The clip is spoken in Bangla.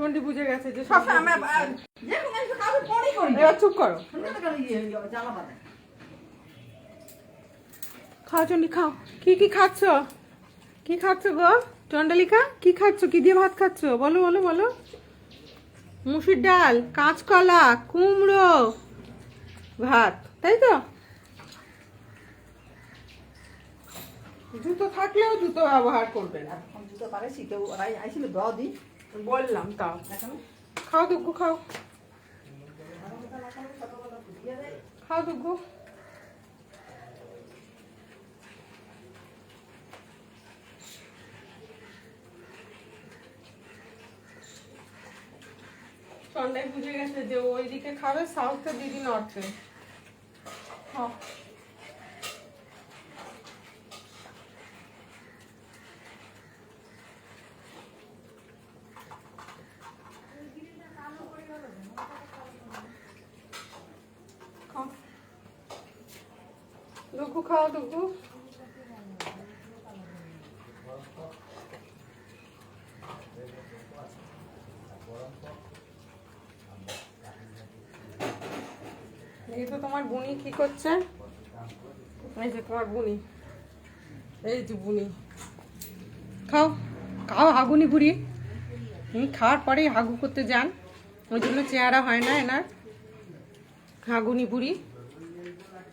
চন্ডি বুঝে গেছে যে এবার চুপ করো। খাও চন্ডি খাও। কি কি খাচ্ছ? কি খাচ্ছ গো চন্ডালিকা? কি খাচ্ছ? কি দিয়ে ভাত খাচ্ছ? বলো বলো বলো। মুসুর ডাল, কাঁচকলা, কুমড়ো, ভাত, তাই তো? জুতো থাকলেও জুতো ব্যবহার করবে না। জুতো পারে শীতেও আইছিল দ দি বললাম তাও। খাও দুগ্গু খাও। খাও দুগ্গু। সন্ধ্যায় বুঝে গেছে যে ওইদিকে খাবে সাউথে, দিদি নর্থে। খাও। দুগ্গু খাও দুগ্গু। এই তো তোমার বুনি কি করছে? এই যে তোমার বুনি, এই যে বুনি। খাও খাও হাগুনি বুড়ি। খাওয়ার পরেই হাগু করতে যান, ওই জন্য চেহারা হয় না এনার। হাগুনি বুড়ি।